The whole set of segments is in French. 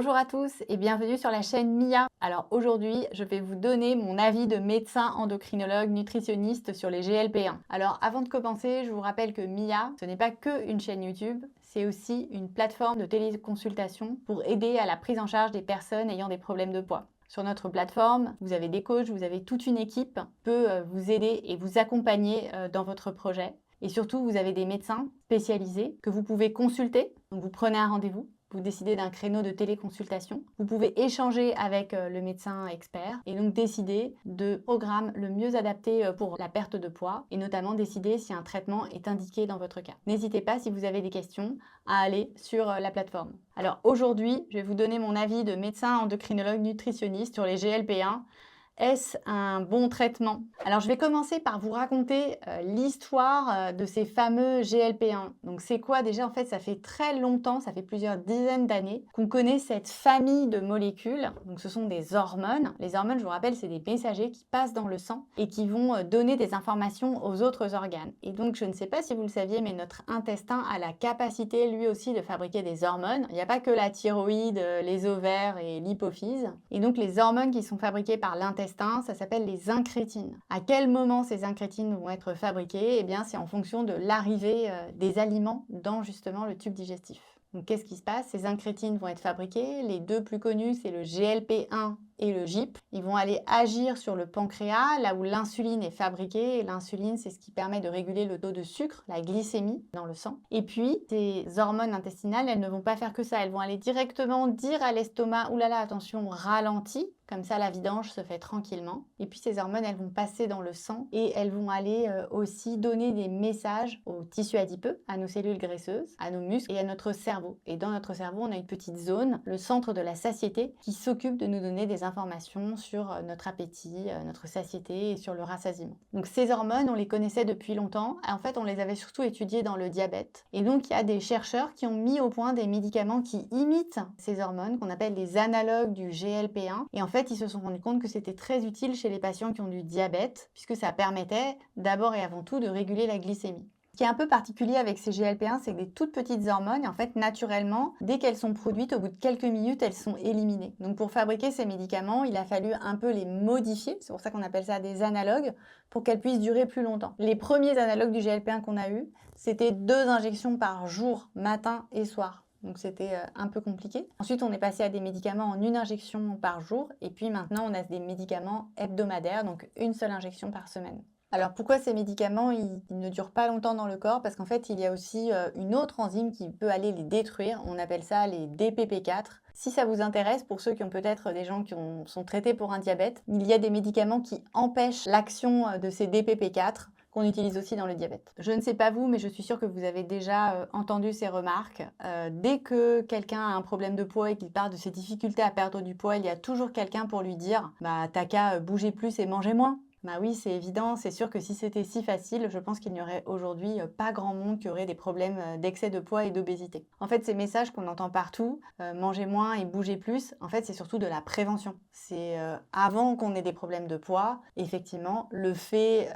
Bonjour à tous et bienvenue sur la chaîne Mia. Alors aujourd'hui, je vais vous donner mon avis de médecin endocrinologue nutritionniste sur les GLP-1. Alors avant de commencer, je vous rappelle que Mia, ce n'est pas que une chaîne YouTube, c'est aussi une plateforme de téléconsultation pour aider à la prise en charge des personnes ayant des problèmes de poids. Sur notre plateforme, vous avez des coachs, vous avez toute une équipe qui peut vous aider et vous accompagner dans votre projet. Et surtout, vous avez des médecins spécialisés que vous pouvez consulter. Donc vous prenez un rendez-vous. Vous décidez d'un créneau de téléconsultation. Vous pouvez échanger avec le médecin expert et donc décider de programme le mieux adapté pour la perte de poids et notamment décider si un traitement est indiqué dans votre cas. N'hésitez pas, si vous avez des questions, à aller sur la plateforme. Alors aujourd'hui, je vais vous donner mon avis de médecin endocrinologue nutritionniste sur les GLP-1. Est-ce un bon traitement? Alors je vais commencer par vous raconter l'histoire de ces fameux GLP-1. Donc c'est quoi déjà? En fait, ça fait très longtemps, ça fait plusieurs dizaines d'années qu'on connaît cette famille de molécules. Donc ce sont des hormones. Les hormones, je vous rappelle, c'est des messagers qui passent dans le sang et qui vont donner des informations aux autres organes. Et donc je ne sais pas si vous le saviez, mais notre intestin a la capacité lui aussi de fabriquer des hormones. Il n'y a pas que la thyroïde, les ovaires et l'hypophyse. Et donc les hormones qui sont fabriquées par l'intestin, ça s'appelle les incrétines. À quel moment ces incrétines vont être fabriquées? Eh bien, c'est en fonction de l'arrivée des aliments dans justement le tube digestif. Donc, qu'est-ce qui se passe? Ces incrétines vont être fabriquées. Les deux plus connus, c'est le GLP-1 et le GIP. Ils vont aller agir sur le pancréas, là où l'insuline est fabriquée. Et l'insuline, c'est ce qui permet de réguler le taux de sucre, la glycémie dans le sang. Et puis, ces hormones intestinales, elles ne vont pas faire que ça. Elles vont aller directement dire à l'estomac, oulala, attention, ralentis. Comme ça, la vidange se fait tranquillement. Et puis, ces hormones, elles vont passer dans le sang et elles vont aller aussi donner des messages aux tissus adipeux, à nos cellules graisseuses, à nos muscles et à notre cerveau. Et dans notre cerveau, on a une petite zone, le centre de la satiété, qui s'occupe de nous donner des informations sur notre appétit, notre satiété et sur le rassasiement. Donc, ces hormones, on les connaissait depuis longtemps. En fait, on les avait surtout étudiées dans le diabète. Et donc, il y a des chercheurs qui ont mis au point des médicaments qui imitent ces hormones, qu'on appelle les analogues du GLP-1. Et en fait, ils se sont rendus compte que c'était très utile chez les patients qui ont du diabète, puisque ça permettait d'abord et avant tout de réguler la glycémie. Ce qui est un peu particulier avec ces GLP-1, c'est que des toutes petites hormones, en fait, naturellement, dès qu'elles sont produites, au bout de quelques minutes, elles sont éliminées. Donc pour fabriquer ces médicaments, il a fallu un peu les modifier, c'est pour ça qu'on appelle ça des analogues, pour qu'elles puissent durer plus longtemps. Les premiers analogues du GLP-1 qu'on a eu, c'était 2 injections par jour, matin et soir. Donc c'était un peu compliqué. Ensuite, on est passé à des médicaments en 1 injection par jour. Et puis maintenant, on a des médicaments hebdomadaires, donc 1 seule injection par semaine. Alors pourquoi ces médicaments ils ne durent pas longtemps dans le corps? Parce qu'en fait, il y a aussi une autre enzyme qui peut aller les détruire. On appelle ça les DPP4. Si ça vous intéresse, pour ceux qui ont peut-être des gens qui sont traités pour un diabète, il y a des médicaments qui empêchent l'action de ces DPP4. Qu'on utilise aussi dans le diabète. Je ne sais pas vous, mais je suis sûre que vous avez déjà entendu ces remarques. Dès que quelqu'un a un problème de poids et qu'il parle de ses difficultés à perdre du poids, il y a toujours quelqu'un pour lui dire « bah t'as qu'à bouger plus et manger moins ». Bah oui, c'est évident, c'est sûr que si c'était si facile, je pense qu'il n'y aurait aujourd'hui pas grand monde qui aurait des problèmes d'excès de poids et d'obésité. En fait, ces messages qu'on entend partout, manger moins et bouger plus, en fait, c'est surtout de la prévention. C'est avant qu'on ait des problèmes de poids, effectivement, le fait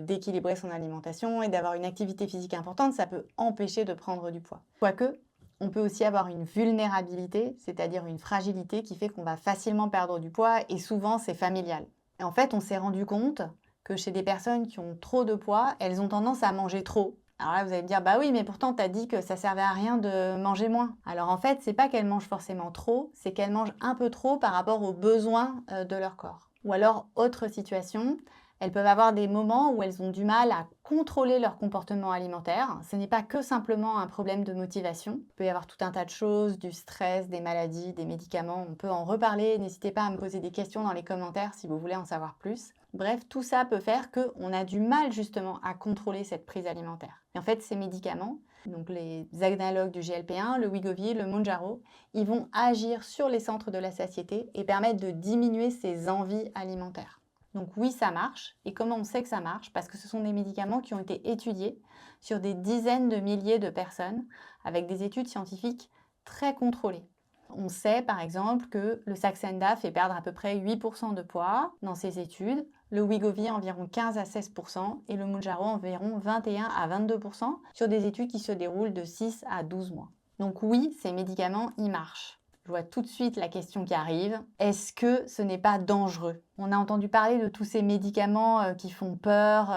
d'équilibrer son alimentation et d'avoir une activité physique importante, ça peut empêcher de prendre du poids. Quoique, on peut aussi avoir une vulnérabilité, c'est-à-dire une fragilité qui fait qu'on va facilement perdre du poids et souvent c'est familial. Et en fait, on s'est rendu compte que chez des personnes qui ont trop de poids, elles ont tendance à manger trop. Alors là, vous allez me dire, bah oui, mais pourtant, tu as dit que ça servait à rien de manger moins. Alors en fait, c'est pas qu'elles mangent forcément trop, c'est qu'elles mangent un peu trop par rapport aux besoins de leur corps. Ou alors, autre situation, elles peuvent avoir des moments où elles ont du mal à contrôler leur comportement alimentaire. Ce n'est pas que simplement un problème de motivation. Il peut y avoir tout un tas de choses, du stress, des maladies, des médicaments. On peut en reparler. N'hésitez pas à me poser des questions dans les commentaires si vous voulez en savoir plus. Bref, tout ça peut faire qu'on a du mal justement à contrôler cette prise alimentaire. Et en fait, ces médicaments, donc les analogues du GLP-1, le Wegovy, le Mounjaro, ils vont agir sur les centres de la satiété et permettre de diminuer ces envies alimentaires. Donc oui, ça marche. Et comment on sait que ça marche? Parce que ce sont des médicaments qui ont été étudiés sur des dizaines de milliers de personnes avec des études scientifiques très contrôlées. On sait par exemple que le Saxenda fait perdre à peu près 8% de poids dans ces études, le Wegovy environ 15 à 16% et le Mounjaro environ 21 à 22% sur des études qui se déroulent de 6 à 12 mois. Donc oui, ces médicaments, ils marchent. Je vois tout de suite la question qui arrive. Est-ce que ce n'est pas dangereux? On a entendu parler de tous ces médicaments qui font peur,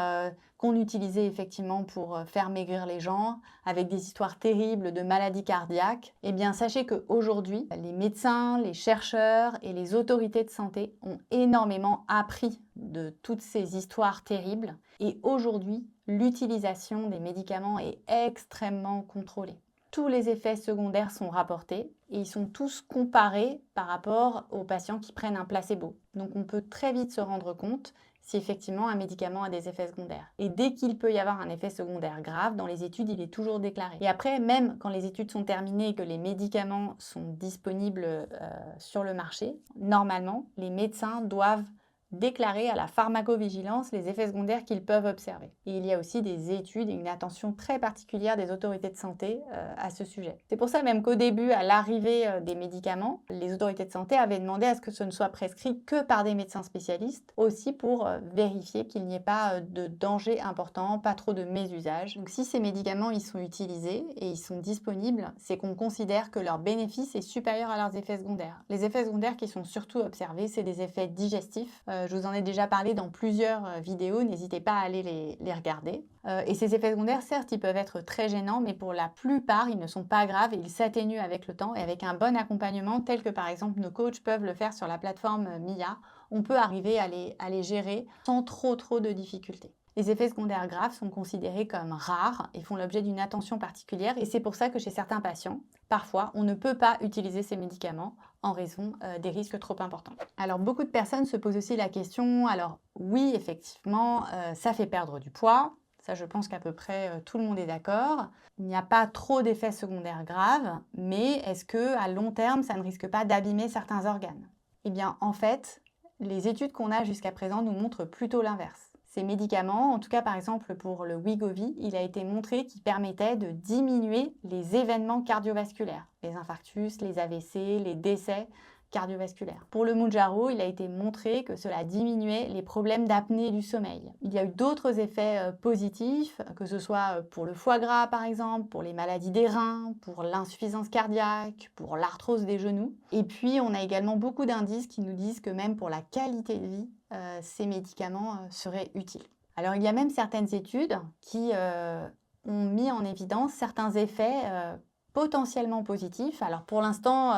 qu'on utilisait effectivement pour faire maigrir les gens, avec des histoires terribles de maladies cardiaques. Eh bien, sachez qu'aujourd'hui, les médecins, les chercheurs et les autorités de santé ont énormément appris de toutes ces histoires terribles. Et aujourd'hui, l'utilisation des médicaments est extrêmement contrôlée. Tous les effets secondaires sont rapportés et ils sont tous comparés par rapport aux patients qui prennent un placebo. Donc on peut très vite se rendre compte si effectivement un médicament a des effets secondaires. Et dès qu'il peut y avoir un effet secondaire grave, dans les études, il est toujours déclaré. Et après, même quand les études sont terminées et que les médicaments sont disponibles sur le marché, normalement, les médecins doivent déclarer à la pharmacovigilance les effets secondaires qu'ils peuvent observer. Et il y a aussi des études et une attention très particulière des autorités de santé à ce sujet. C'est pour ça même qu'au début, à l'arrivée des médicaments, les autorités de santé avaient demandé à ce que ce ne soit prescrit que par des médecins spécialistes, aussi pour vérifier qu'il n'y ait pas de danger important, pas trop de mésusage. Donc si ces médicaments ils sont utilisés et ils sont disponibles, c'est qu'on considère que leur bénéfice est supérieur à leurs effets secondaires. Les effets secondaires qui sont surtout observés, c'est des effets digestifs. Je vous en ai déjà parlé dans plusieurs vidéos, n'hésitez pas à aller les regarder. Et ces effets secondaires, certes, ils peuvent être très gênants, mais pour la plupart, ils ne sont pas graves et ils s'atténuent avec le temps et avec un bon accompagnement, tel que par exemple nos coachs peuvent le faire sur la plateforme MIA, on peut arriver à les gérer sans trop de difficultés. Les effets secondaires graves sont considérés comme rares et font l'objet d'une attention particulière et c'est pour ça que chez certains patients, parfois, on ne peut pas utiliser ces médicaments en raison des risques trop importants. Alors, beaucoup de personnes se posent aussi la question, alors oui, effectivement, ça fait perdre du poids, ça je pense qu'à peu près tout le monde est d'accord. Il n'y a pas trop d'effets secondaires graves, mais est-ce que à long terme, ça ne risque pas d'abîmer certains organes? Eh bien, en fait, les études qu'on a jusqu'à présent nous montrent plutôt l'inverse. Ces médicaments, en tout cas par exemple pour le Wegovy, il a été montré qu'il permettait de diminuer les événements cardiovasculaires, les infarctus, les AVC, les décès cardiovasculaires. Pour le Mounjaro, il a été montré que cela diminuait les problèmes d'apnée du sommeil. Il y a eu d'autres effets positifs, que ce soit pour le foie gras par exemple, pour les maladies des reins, pour l'insuffisance cardiaque, pour l'arthrose des genoux. Et puis on a également beaucoup d'indices qui nous disent que même pour la qualité de vie, ces médicaments seraient utiles. Alors il y a même certaines études qui ont mis en évidence certains effets potentiellement positifs. Alors pour l'instant,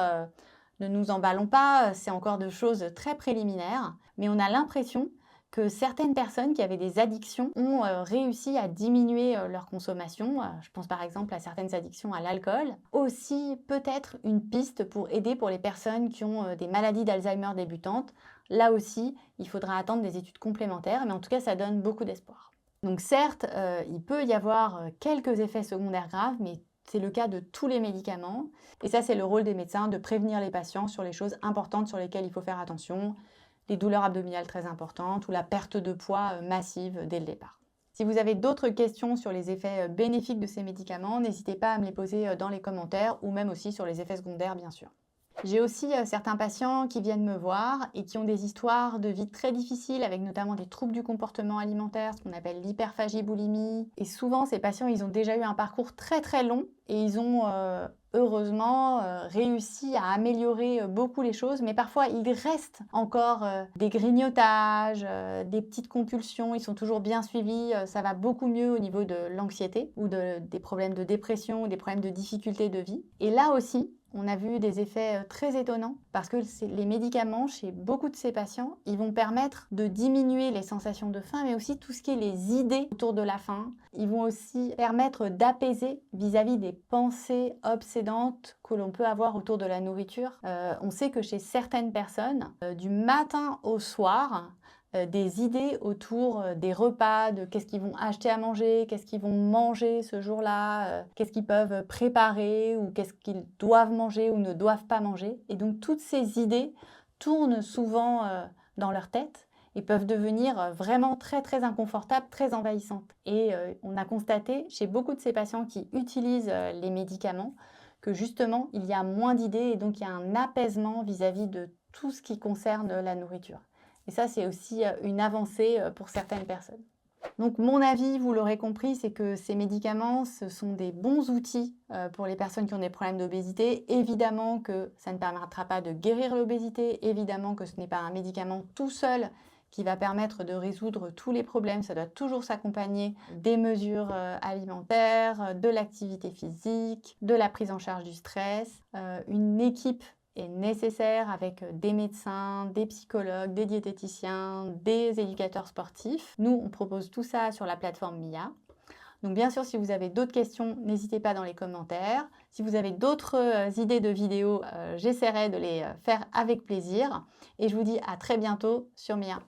ne nous emballons pas, c'est encore de choses très préliminaires, mais on a l'impression que certaines personnes qui avaient des addictions ont réussi à diminuer leur consommation. Je pense par exemple à certaines addictions à l'alcool. Aussi peut-être une piste pour aider pour les personnes qui ont des maladies d'Alzheimer débutantes. Là aussi, il faudra attendre des études complémentaires, mais en tout cas, ça donne beaucoup d'espoir. Donc certes, il peut y avoir quelques effets secondaires graves, mais c'est le cas de tous les médicaments. Et ça, c'est le rôle des médecins de prévenir les patients sur les choses importantes sur lesquelles il faut faire attention, les douleurs abdominales très importantes ou la perte de poids massive dès le départ. Si vous avez d'autres questions sur les effets bénéfiques de ces médicaments, n'hésitez pas à me les poser dans les commentaires ou même aussi sur les effets secondaires, bien sûr. J'ai aussi certains patients qui viennent me voir et qui ont des histoires de vie très difficiles avec notamment des troubles du comportement alimentaire, ce qu'on appelle l'hyperphagie-boulimie. Et souvent, ces patients, ils ont déjà eu un parcours très long et ils ont heureusement réussi à améliorer beaucoup les choses, mais parfois il reste encore des grignotages, des petites compulsions, ils sont toujours bien suivis, ça va beaucoup mieux au niveau de l'anxiété ou des problèmes de dépression ou des problèmes de difficulté de vie. Et là aussi, on a vu des effets très étonnants parce que les médicaments, chez beaucoup de ces patients, ils vont permettre de diminuer les sensations de faim, mais aussi tout ce qui est les idées autour de la faim. Ils vont aussi permettre d'apaiser vis-à-vis des pensées obsédantes que l'on peut avoir autour de la nourriture. On sait que chez certaines personnes, du matin au soir, des idées autour des repas, de qu'est-ce qu'ils vont acheter à manger, qu'est-ce qu'ils vont manger ce jour-là, qu'est-ce qu'ils peuvent préparer ou qu'est-ce qu'ils doivent manger ou ne doivent pas manger. Et donc toutes ces idées tournent souvent dans leur tête et peuvent devenir vraiment très inconfortables, très envahissantes. Et on a constaté chez beaucoup de ces patients qui utilisent les médicaments que justement il y a moins d'idées et donc il y a un apaisement vis-à-vis de tout ce qui concerne la nourriture. Et ça, c'est aussi une avancée pour certaines personnes. Donc mon avis, vous l'aurez compris, c'est que ces médicaments, ce sont des bons outils pour les personnes qui ont des problèmes d'obésité. Évidemment que ça ne permettra pas de guérir l'obésité, évidemment que ce n'est pas un médicament tout seul qui va permettre de résoudre tous les problèmes. Ça doit toujours s'accompagner des mesures alimentaires, de l'activité physique, de la prise en charge du stress. Une équipe est nécessaire avec des médecins, des psychologues, des diététiciens, des éducateurs sportifs. Nous, on propose tout ça sur la plateforme MIA. Donc bien sûr, si vous avez d'autres questions, n'hésitez pas dans les commentaires. Si vous avez d'autres idées de vidéos, j'essaierai de les faire avec plaisir. Et je vous dis à très bientôt sur MIA.